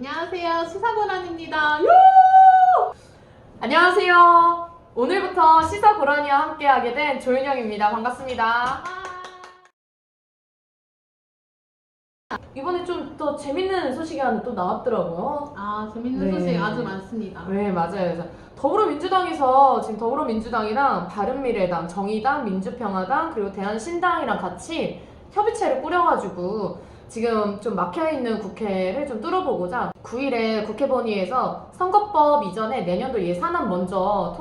안녕하세요. 시사고란입니다. 안녕하세요. 오늘부터 시사고라니와 함께하게 된 조윤영입니다. 반갑습니다. 이번에 좀 더 재밌는 소식이 하나 또 나왔더라고요. 재밌는 소식 아주 많습니다. 네, 맞아요. 그래서 더불어민주당에서 지금 더불어민주당이랑 바른미래당, 정의당, 민주평화당 그리고 대한신당이랑 같이 협의체를 꾸려가지고 지금 좀 막혀있는 국회를 좀 뚫어보고자 9일에 국회 본회의에서 선거법 이전에 내년도 예산안 먼저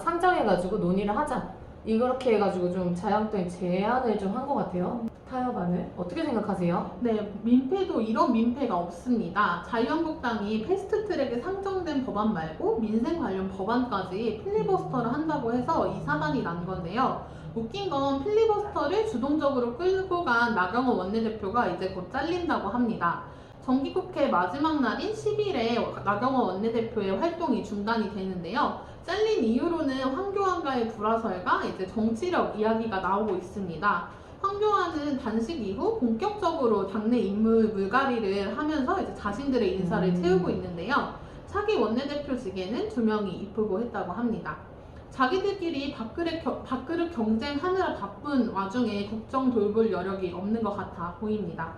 상정해가지고 논의를 하자. 이렇게 해가지고 좀 자양당이 제안을 좀 한 것 같아요. 타협안을. 어떻게 생각하세요? 네, 민폐도 이런 민폐가 없습니다. 자유한국당이 패스트트랙에 상정된 법안 말고 민생 관련 법안까지 필리버스터를 한다고 해서 이 사단이 난 건데요. 웃긴 건 필리버스터를 주동적으로 끌고 간 나경원 원내대표가 이제 곧 잘린다고 합니다. 정기국회 마지막 날인 10일에 나경원 원내대표의 활동이 중단이 되는데요. 잘린 이유로는 황교안과의 불화설과 이제 정치력 이야기가 나오고 있습니다. 황교안은 단식 이후 본격적으로 당내 인물 물갈이를 하면서 이제 자신들의 인사를 채우고 있는데요. 차기 원내대표직에는 2명이 입후보했다고 합니다. 자기들끼리 밥그릇 경쟁하느라 바쁜 와중에 국정 돌볼 여력이 없는 것 같아 보입니다.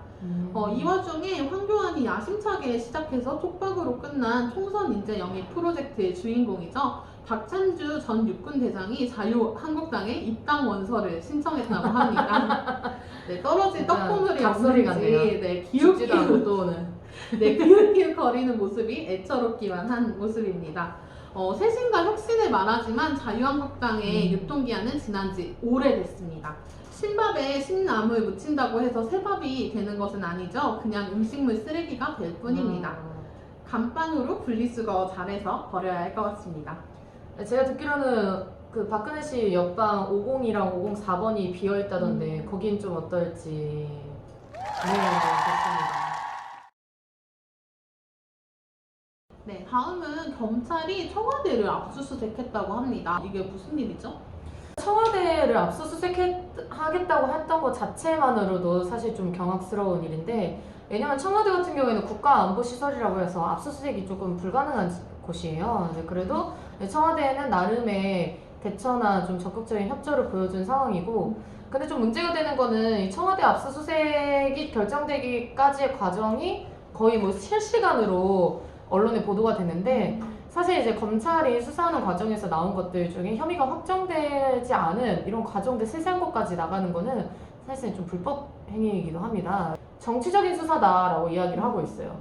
이 와중에 황교안이 야심차게 시작해서 촉박으로 끝난 총선 인재 영입 프로젝트의 주인공이죠. 박찬주 전 육군대장이 자유한국당에 입당 원서를 신청했다고 합니다. 네, 떨어진 떡고물이 없는지 기웃기웃 거리는 모습이 애처롭기만 한 모습입니다. 쇄신과 혁신을 말하지만 자유한국당의 유통기한은 지난 지 오래됐습니다. 신밥에 신나물 묻힌다고 해서 새밥이 되는 것은 아니죠. 그냥 음식물 쓰레기가 될 뿐입니다. 감빵으로 분리수거 잘해서 버려야 할 것 같습니다. 제가 듣기로는 그 박근혜 씨 옆방 50이랑 504번이 비어있다던데 거긴 좀 어떨지. 네, 좋습니다. 네, 다음은 경찰이 청와대를 압수수색했다고 합니다. 이게 무슨 일이죠? 청와대를 압수수색하겠다고 했던 것 자체만으로도 사실 좀 경악스러운 일인데, 왜냐면 청와대 같은 경우에는 국가안보시설이라고 해서 압수수색이 조금 불가능한 곳이에요. 네, 그래도 청와대는 나름의 대처나 좀 적극적인 협조를 보여준 상황이고, 근데 좀 문제가 되는 거는 이 청와대 압수수색이 결정되기까지의 과정이 거의 뭐 실시간으로 언론에 보도가 됐는데, 사실 이제 검찰이 수사하는 과정에서 나온 것들 중에 혐의가 확정되지 않은 이런 과정들 세세한 것까지 나가는 거는 사실 좀 불법 행위이기도 합니다. 정치적인 수사다라고 이야기를 하고 있어요.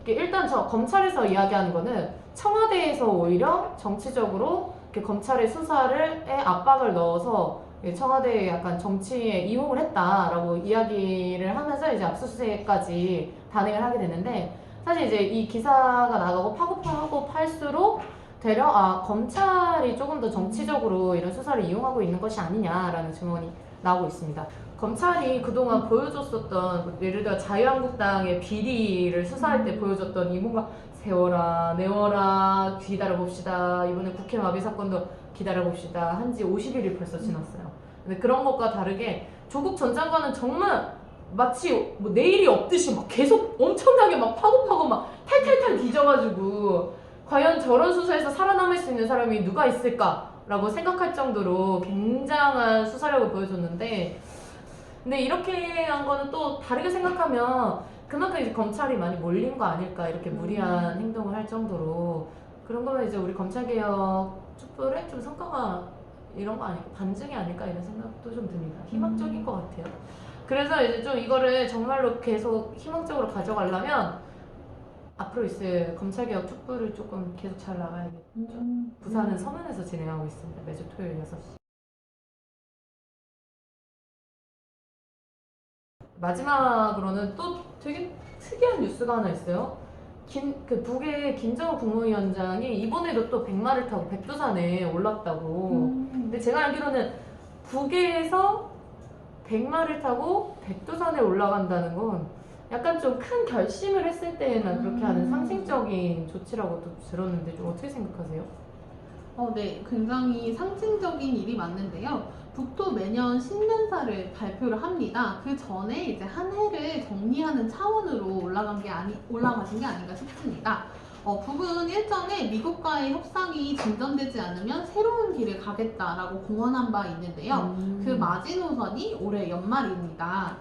일단 검찰에서 이야기하는 거는 청와대에서 오히려 정치적으로 검찰의 수사에 압박을 넣어서 청와대에 약간 정치에 이용을 했다라고 이야기를 하면서 이제 압수수색까지 단행을 하게 되는데, 사실 이제 이 기사가 나가고 파고 팔수록 되려 검찰이 조금 더 정치적으로 이런 수사를 이용하고 있는 것이 아니냐라는 증언이 나오고 있습니다. 검찰이 그동안 보여줬었던, 예를 들어 자유한국당의 비리를 수사할 때 보여줬던 이 뭔가 세워라 내워라 기다려봅시다, 이번에 국회 마비 사건도 기다려봅시다 한지 50일이 벌써 지났어요. 근데 그런 것과 다르게 조국 전 장관은 정말 마치 뭐 내일이 없듯이 막 계속 엄청나게 막 파고 막 탈탈탈 뒤져가지고 과연 저런 수사에서 살아남을 수 있는 사람이 누가 있을까라고 생각할 정도로 굉장한 수사력을 보여줬는데, 근데 이렇게 한 거는 또 다르게 생각하면 그만큼 이제 검찰이 많이 몰린 거 아닐까, 이렇게 무리한 행동을 할 정도로. 그런 거면 이제 우리 검찰개혁 촛불의 좀 성과가 이런 거 아닐까, 반증이 아닐까, 이런 생각도 좀 듭니다. 희망적인 것 같아요. 그래서 이제 좀 이거를 정말로 계속 희망적으로 가져가려면 앞으로 있을 검찰개혁 촛불을 조금 계속 잘 나가야겠죠. 부산은 서면에서 진행하고 있습니다. 매주 토요일 6시. 마지막으로는 또 되게 특이한 뉴스가 하나 있어요. 북의 김정은 국무위원장이 이번에도 또 백마를 타고 백두산에 올랐다고. 근데 제가 알기로는 북에서 백마를 타고 백두산에 올라간다는 건 약간 좀 큰 결심을 했을 때나 그렇게 하는 상징적인 조치라고 또 들었는데, 좀 어떻게 생각하세요? 네, 굉장히 상징적인 일이 맞는데요. 북도 매년 신년사를 발표를 합니다. 그 전에 이제 한 해를 정리하는 차원으로 올라가신 게 아닌가 싶습니다. 북은 일전에 미국과의 협상이 진전되지 않으면 새로운 길을 가겠다라고 공언한 바 있는데요. 그 마지노선이 올해 연말입니다.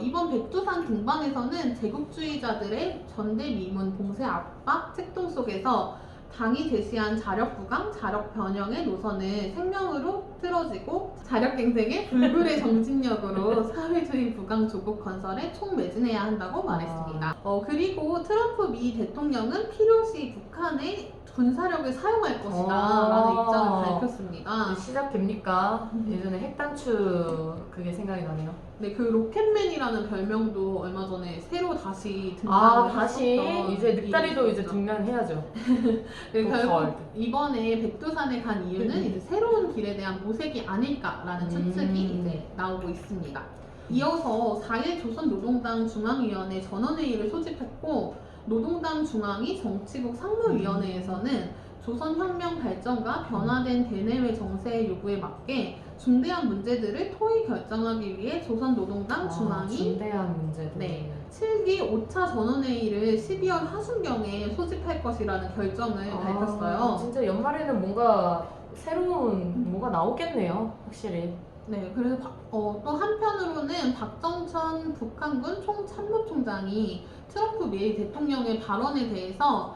이번 백두산 등반에서는 제국주의자들의 전대미문 봉쇄 압박 책동 속에서 당이 제시한 자력 부강, 자력 변형의 노선을 생명으로 틀어지고 자력갱생의 불굴의 정진력으로 사회주의 부강 조국 건설에 총매진해야 한다고 말했습니다. 그리고 트럼프 미 대통령은 필요시 북한의 군사력을 사용할 것이다 라는 입장을 밝혔습니다. 시작됩니까? 예전에 핵단추 그게 생각이 나네요. 네, 그 로켓맨이라는 별명도 얼마 전에 새로 다시 등장을 다시 했었던 이제 늑다리도 일이 이제 있죠. 등장해야죠. 네, 또 결국 가을. 이번에 백두산에 간 이유는 이제 새로운 길에 대한 모색이 아닐까라는 추측이 이제 나오고 있습니다. 이어서 4일 조선노동당 중앙위원회 전원회의를 소집했고 노동당 중앙위 정치국 상무위원회에서는 조선혁명 발전과 변화된 대내외 정세의 요구에 맞게 중대한 문제들을 토의 결정하기 위해 조선노동당 중앙위 중대한 문제들. 네, 7기 5차 전원회의를 12월 하순경에 소집할 것이라는 결정을 밝혔어요. 진짜 연말에는 뭔가 새로운 뭐가 나오겠네요, 확실히. 네, 그래서 또 한편으로는 박정천 북한군 총참모총장이 트럼프 미 대통령의 발언에 대해서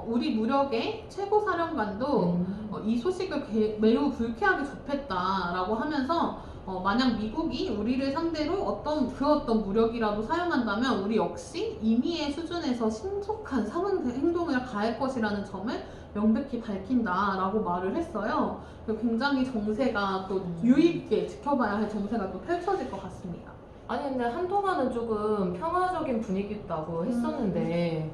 우리 무력의 최고 사령관도 이 소식을 매우 불쾌하게 접했다라고 하면서 만약 미국이 우리를 상대로 어떤 무력이라도 사용한다면 우리 역시 임의의 수준에서 신속한 상응 행동을 가할 것이라는 점을 명백히 밝힌다라고 말을 했어요. 굉장히 정세가 또 유의있게 지켜봐야 할 정세가 또 펼쳐질 것 같습니다. 아니 근데 한동안은 조금 평화적인 분위기였다고 했었는데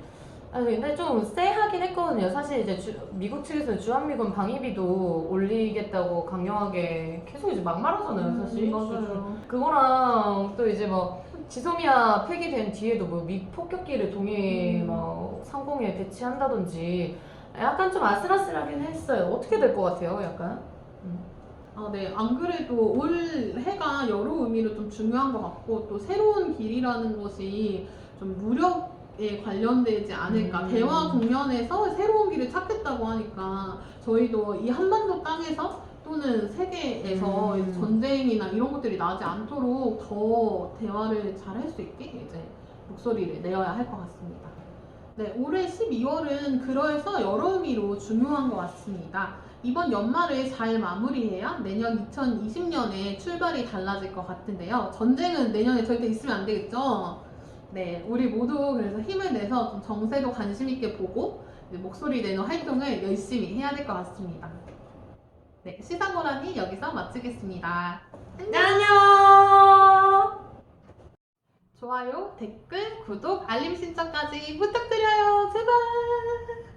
아니 근데 좀 쎄하긴 했거든요. 사실 이제 미국 측에서는 주한미군 방위비도 올리겠다고 강경하게 계속 이제 막말하잖아요, 사실. 맞아요. 그거랑 또 이제 뭐 지소미아 폐기된 뒤에도 뭐 미 폭격기를 동해 뭐 상공에 배치한다든지 약간 좀 아슬아슬하긴 했어요. 어떻게 될 것 같아요, 약간? 네, 안 그래도 올 해가 여러 의미로 좀 중요한 것 같고 또 새로운 길이라는 것이 좀 무력에 관련되지 않을까. 대화 국면에서 새로운 길을 찾겠다고 하니까 저희도 이 한반도 땅에서 또는 세계에서 이제 전쟁이나 이런 것들이 나지 않도록 더 대화를 잘 할 수 있게 이제 목소리를 내어야 할 것 같습니다. 네, 올해 12월은 그래서 여러 의미로 중요한 것 같습니다. 이번 연말을 잘 마무리해야 내년 2020년에 출발이 달라질 것 같은데요. 전쟁은 내년에 절대 있으면 안 되겠죠? 네, 우리 모두 그래서 힘을 내서 좀 정세도 관심 있게 보고 목소리 내는 활동을 열심히 해야 될 것 같습니다. 네, 시사고라니 여기서 마치겠습니다. 안녕! 좋아요, 댓글, 구독, 알림 신청까지 부탁드려요. 제발!